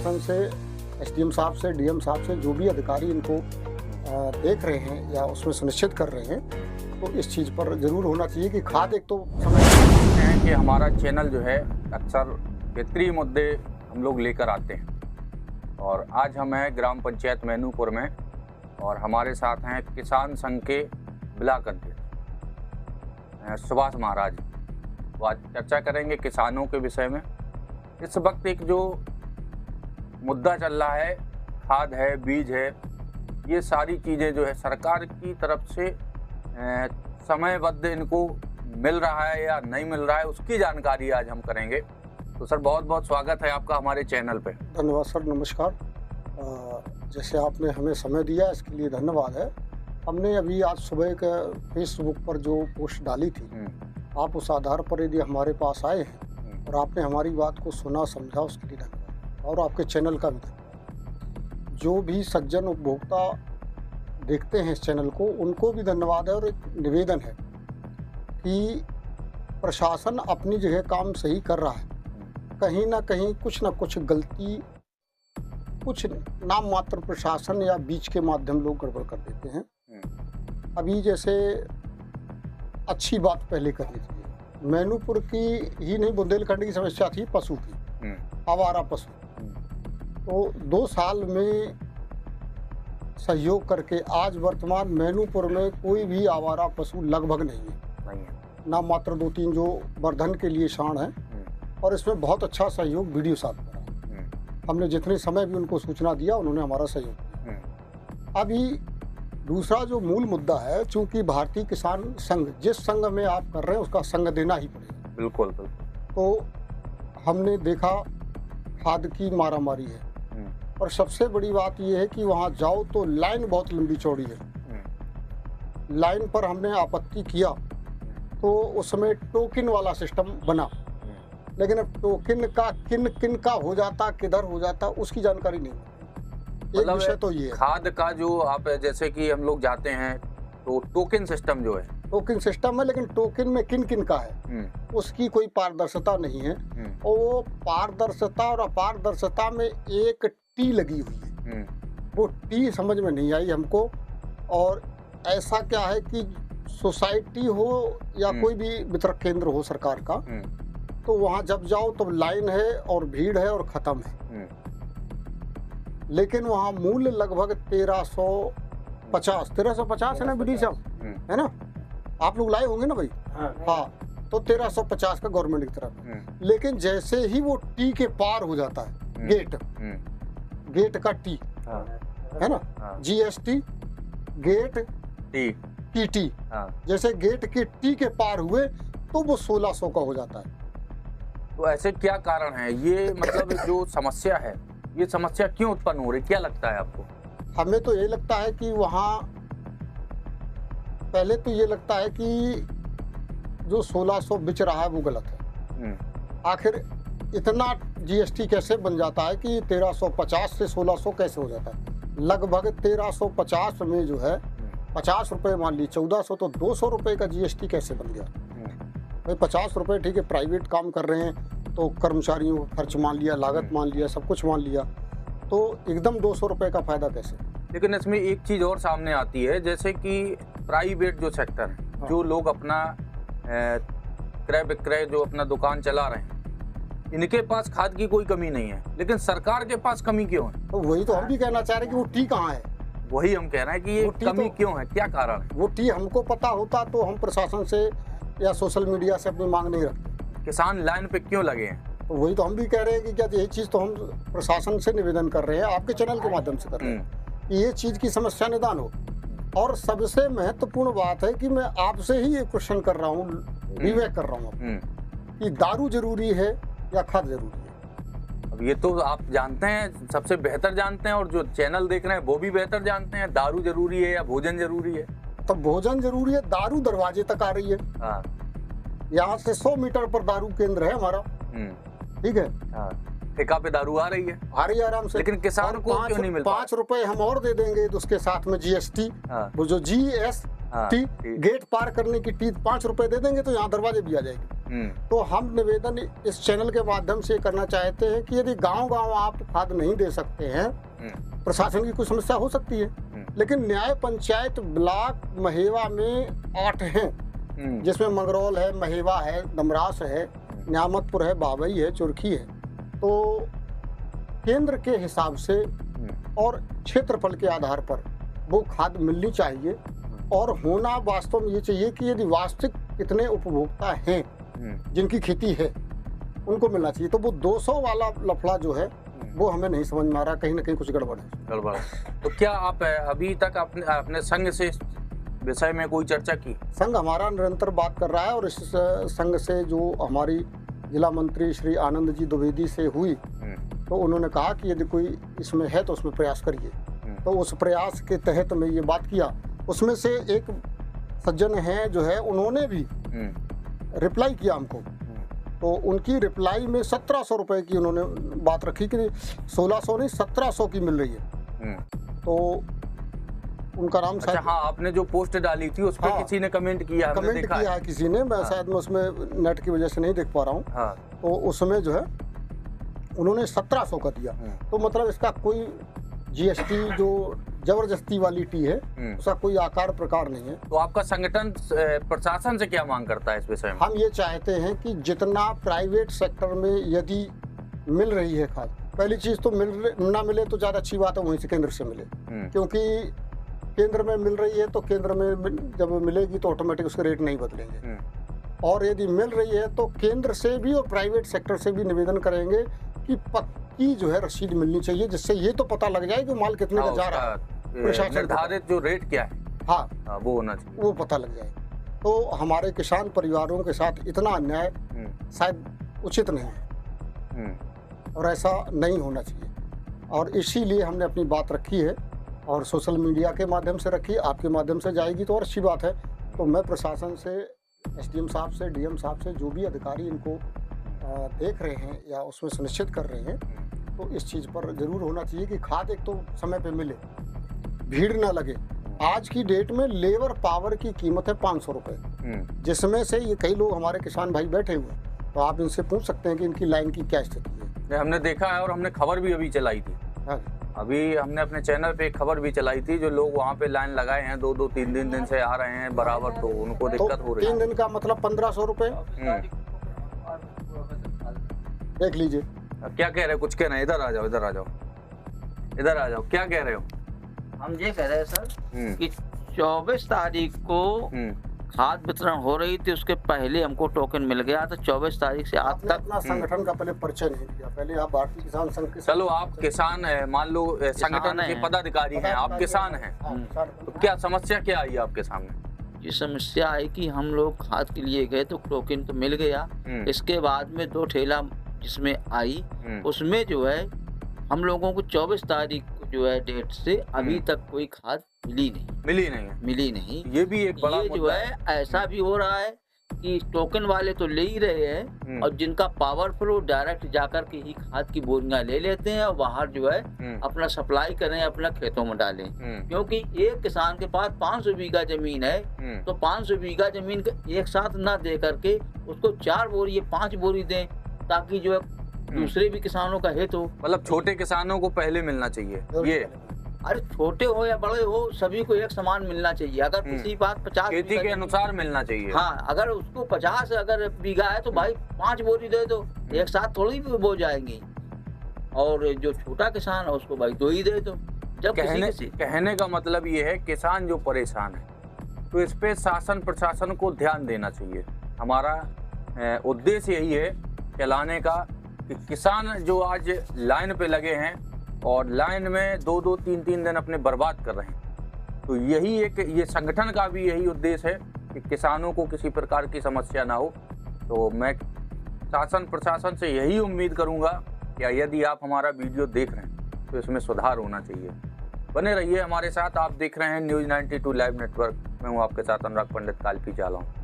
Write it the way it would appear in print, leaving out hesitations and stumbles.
प्रशासन से, एसडीएम साहब से, डीएम साहब से, जो भी अधिकारी इनको देख रहे हैं या उसमें सुनिश्चित कर रहे हैं, तो इस चीज़ पर ज़रूर होना चाहिए कि खाद एक तो समझते हैं कि हमारा चैनल जो है अक्सर क्षेत्रीय मुद्दे हम लोग लेकर आते हैं। और आज हम हैं ग्राम पंचायत मैनूपुर में और हमारे साथ हैं किसान संघ के ब्लॉक अध्यक्ष सुभाष महाराज। तो आज चर्चा करेंगे किसानों के विषय में। इस वक्त एक जो मुद्दा चल रहा है, खाद है, बीज है, ये सारी चीज़ें जो है सरकार की तरफ से समयबद्ध इनको मिल रहा है या नहीं मिल रहा है, उसकी जानकारी आज हम करेंगे। तो सर बहुत बहुत स्वागत है आपका हमारे चैनल पे। धन्यवाद सर, नमस्कार। जैसे आपने हमें समय दिया इसके लिए धन्यवाद है। हमने अभी आज सुबह का फेसबुक पर जो पोस्ट डाली थी, आप उस आधार पर यदि हमारे पास आए हैं और आपने हमारी बात को सुना समझा, उसके लिए धन्यवाद। और आपके चैनल का भी धन्यवाद। जो भी सज्जन उपभोक्ता देखते हैं इस चैनल को, उनको भी धन्यवाद है। और एक निवेदन है कि प्रशासन अपनी जगह काम सही कर रहा है, कहीं ना कहीं कुछ ना कुछ गलती, कुछ नाम मात्र प्रशासन या बीच के माध्यम लोग गड़बड़ कर देते हैं। अभी जैसे अच्छी बात पहले करनी चाहिए, मैनूपुर की ही नहीं बुंदेलखंड की समस्या थी पशु की, आवारा पशु। तो 2 साल में सहयोग करके आज वर्तमान मैनूपुर में कोई भी आवारा पशु लगभग नहीं है। नाम मात्र 2-3 जो वर्धन के लिए शाण है, और इसमें बहुत अच्छा सहयोग वीडियो साहब करा। हमने जितने समय भी उनको सूचना दिया, उन्होंने हमारा सहयोग किया। अभी दूसरा जो मूल मुद्दा है, चूंकि भारतीय किसान संघ जिस संघ में आप कर रहे हैं उसका संघ देना ही पड़ेगा। बिल्कुल। तो हमने देखा खाद की मारामारी है, और सबसे बड़ी बात यह है कि वहाँ जाओ तो लाइन बहुत लंबी चौड़ी है। लाइन पर हमने आपत्ति किया तो उसमें टोकन वाला सिस्टम बना, लेकिन अब टोकन का किन का हो जाता, किधर हो जाता, उसकी जानकारी नहीं। एक विषय तो ये है खाद का, जो आप जैसे कि हम लोग जाते हैं तो टोकन सिस्टम जो है, टोकन सिस्टम है, लेकिन टोकन में किन का है उसकी कोई पारदर्शिता नहीं है। और वो पारदर्शिता और अपारदर्शिता में एक टी लगी हुई है, वो टी समझ में नहीं आई हमको। और ऐसा क्या है कि सोसाइटी हो या कोई भी वितरक केंद्र हो सरकार का, तो वहाँ जब जाओ तो लाइन है और भीड़ है और ख़त्म है। लेकिन वहाँ मूल्य लगभग 1350 है ना बीडी साहब, है ना? आप लोग लाए होंगे ना भाई? हाँ, तो 1350 का गवर्नमेंट की तरफ। लेकिन जैसे ही वो टी के पार हो जाता है, गेट का टी है ना, GST गेट टी, जैसे गेट के टी के पार हुए तो वो 1600 का हो जाता है। तो ऐसे क्या कारण है? ये मतलब जो समस्या है, ये समस्या क्यों उत्पन्न हो रही, क्या लगता है आपको? हमें तो ये लगता है कि वहाँ पहले तो ये लगता है कि जो 1600 बिच रहा है वो गलत है। आखिर इतना GST कैसे बन जाता है कि 1350 से 1600 कैसे हो जाता है? लगभग 1350 में जो है 50 रुपये मान ली, 1400, तो 200 रुपये का GST कैसे बन गया? भाई 50 रुपये ठीक है, प्राइवेट काम कर रहे हैं तो कर्मचारियों का खर्च मान लिया, लागत मान लिया, सब कुछ मान लिया, तो एकदम 200 रुपये का फायदा कैसे? लेकिन इसमें एक चीज़ और सामने आती है, जैसे कि प्राइवेट जो सेक्टर है, जो लोग अपना क्रय विक्रय जो अपना दुकान चला रहे हैं, इनके पास खाद की कोई कमी नहीं है, लेकिन सरकार के पास कमी क्यों है? तो वही तो हम भी कहना चाह रहे हैं कि वो टी कहाँ है। वही हम कह रहे हैं कि ये कमी क्यों है, क्या कारण है? वो टी हमको पता होता तो हम प्रशासन से या सोशल मीडिया से अपनी मांग नहीं रखते। किसान लाइन पे क्यों लगे हैं? तो वही तो हम भी कह रहे हैं कि क्या यही चीज़ तो हम प्रशासन से निवेदन कर रहे हैं, आपके चैनल के माध्यम से कर रहे हैं कि ये चीज़ की समस्या निदान हो। और सबसे महत्वपूर्ण बात है कि मैं आपसे ही ये क्वेश्चन कर रहा हूँ, विवेक कर रहा हूँ कि दारू जरूरी है या खाद जरूरी है? अब ये तो आप जानते हैं, सबसे बेहतर जानते हैं, और जो चैनल देख रहे हैं वो भी बेहतर जानते हैं, दारू जरूरी है या भोजन जरूरी है। तो भोजन जरूरी है, दारू दरवाजे तक आ रही है। यहाँ से 100 मीटर पर दारू केंद्र है हमारा, ठीक है, ठेका पे दारू आ रही है आराम से। लेकिन किसान को क्यों नहीं मिलता? 5 रुपए हम और दे देंगे तो उसके साथ में GST, वो जो GST गेट पार करने की टी 5 रुपए दे देंगे तो यहाँ दरवाजे भी आ जाएगी। तो हम निवेदन इस चैनल के माध्यम से करना चाहते हैं कि यदि गांव-गांव आप खाद नहीं दे सकते हैं, प्रशासन की कुछ समस्या हो सकती है, लेकिन न्याय पंचायत ब्लॉक महेवा में 8 हैं, जिसमें मंगरौल है, महेवा है, दमरास है, न्यामतपुर है, बाबई है, चुरखी है। तो केंद्र के हिसाब से और क्षेत्रफल के आधार पर वो खाद मिलनी चाहिए, और होना वास्तव में ये चाहिए कि यदि वास्तविक कितने उपभोक्ता हैं जिनकी खेती है उनको मिलना चाहिए। तो वो 200 वाला लफड़ा जो है वो हमें नहीं समझ में आ रहा, कहीं ना कहीं कुछ गड़बड़ है। तो क्या आप अभी तक अपने संघ से विषय में कोई चर्चा की? संघ हमारा निरंतर बात कर रहा है, और इस संघ से जो हमारी जिला मंत्री श्री आनंद जी द्विवेदी से हुई, तो उन्होंने कहा कि यदि कोई इसमें है तो उसमें प्रयास करिए। तो उस प्रयास के तहत मैं ये बात किया। उसमें से एक सज्जन हैं जो है, उन्होंने भी रिप्लाई किया हमको, तो उनकी रिप्लाई में 1700 रुपए की उन्होंने बात रखी कि 1600 नहीं 1700 की मिल रही है। तो उनका नाम अच्छा, हाँ, आपने जो पोस्ट डाली थी उस पर किसी ने कमेंट किया? कमेंट किया है किसी ने, मैं शायद मैं उसमें नेट की वजह से नहीं देख पा रहा हूँ। तो उसमें जो है उन्होंने 1700 का दिया। तो मतलब इसका कोई जीएसटी जो जबरदस्ती वाली टी है उसका कोई आकार प्रकार नहीं है। तो आपका संगठन प्रशासन से क्या मांग करता है इस विषय में? हम ये चाहते हैं कि जितना प्राइवेट सेक्टर में यदि मिल रही है खाद, पहली चीज तो ना मिले तो ज्यादा अच्छी बात है, वहीं से केंद्र से मिले, क्योंकि केंद्र में मिल रही है तो केंद्र में जब मिलेगी तो ऑटोमेटिक उसके रेट नहीं बदलेंगे। और यदि मिल रही है तो केंद्र से भी और प्राइवेट सेक्टर से भी निवेदन करेंगे कि पक्की जो है रसीद मिलनी चाहिए, जिससे ये तो पता लग जाए कि माल कितने का जा रहा है, निर्धारित जो रेट क्या है, हाँ वो होना चाहिए, वो पता लग जाए। तो हमारे किसान परिवारों के साथ इतना अन्याय शायद उचित नहीं है, और ऐसा नहीं होना चाहिए। और इसीलिए हमने अपनी बात रखी है, और सोशल मीडिया के माध्यम से रखी, आपके माध्यम से जाएगी तो और अच्छी बात है। तो मैं प्रशासन से, एसडीएम साहब से, डीएम साहब से, जो भी अधिकारी इनको देख रहे हैं या उसमें सुनिश्चित कर रहे हैं, तो इस चीज़ पर जरूर होना चाहिए कि खाद एक तो समय पे मिले, भीड़ ना लगे। आज की डेट में लेबर पावर की कीमत है 500 रुपये, जिसमें से ये कई लोग हमारे किसान भाई बैठे हुए हैं, तो आप इनसे पूछ सकते हैं कि इनकी लाइन की क्या स्थिति है। हमने देखा है, और हमने खबर भी अभी चलाई थी। अभी हमने अपने चैनल पे एक खबर भी चलाई थी, जो लोग वहाँ पे लाइन लगाए हैं 2-2, 3 दिन से आ रहे हैं बराबर, तो उनको दिक्कत हो रही है। 3 दिन का मतलब 1500 रुपये, देख लीजिए। क्या कह रहे हो? कुछ कह रहे हैं? इधर आ जाओ, इधर आ जाओ, इधर आ जाओ। क्या कह रहे हो? हम ये कह रहे हैं सर कि 24 तारीख को खाद वितरण हो रही थी, उसके पहले हमको टोकन मिल गया, तो 24 तारीख से आज तक अपना संगठन का पहले परिचय नहीं दिया। पहले आप भारतीय किसान संघ के, चलो आप किसान है, मान लो संगठन के पदाधिकारी हैं, आप किसान हैं, तो क्या समस्या क्या आई आपके सामने? ये समस्या आई कि हम लोग खाद के लिए गए तो टोकन तो मिल गया, इसके बाद में 2 ठेला जिसमें आई, उसमें जो है हम लोगों को 24 तारीख को जो है डेट से अभी तक कोई खाद मिली नहीं। ये भी एक बड़ा जो है ऐसा भी हो रहा है कि टोकन वाले तो ले ही रहे हैं, और जिनका पावरफुल डायरेक्ट जाकर के ही खाद की बोरियां ले लेते हैं और बाहर जो है अपना सप्लाई करें, अपना खेतों में डालें। क्योंकि एक किसान के पास 500 बीघा जमीन है, तो 500 बीघा जमीन एक साथ ना दे करके उसको 4 बोरी या 5 बोरी दें, ताकि जो है दूसरे भी किसानों का हित हो। मतलब छोटे किसानों को पहले मिलना चाहिए ये? अरे छोटे हो या बड़े हो, सभी को एक समान मिलना चाहिए। अगर किसी बात 50 खेती के अनुसार मिलना चाहिए। हाँ, अगर उसको 50 अगर बीघा है तो भाई 5 बोरी दे दो, एक साथ थोड़ी भी बो जाएंगी। और जो छोटा किसान है उसको भाई 2 ही दे दो। जब कहने का मतलब ये है, किसान जो परेशान है तो इस पे शासन प्रशासन को ध्यान देना चाहिए। हमारा उद्देश्य यही है चलाने का कि किसान जो आज लाइन पे लगे हैं और लाइन में 2-2, 3-3 दिन अपने बर्बाद कर रहे हैं, तो यही ये संगठन का भी यही उद्देश्य है कि किसानों को किसी प्रकार की समस्या ना हो। तो मैं शासन प्रशासन से यही उम्मीद करूंगा कि यदि आप हमारा वीडियो देख रहे हैं तो इसमें सुधार होना चाहिए। बने रहिए हमारे साथ। आप देख रहे हैं न्यूज़ 92 लाइव नेटवर्क। मैं हूँ आपके साथ अनुराग पंडित कालपी चाला हूँ।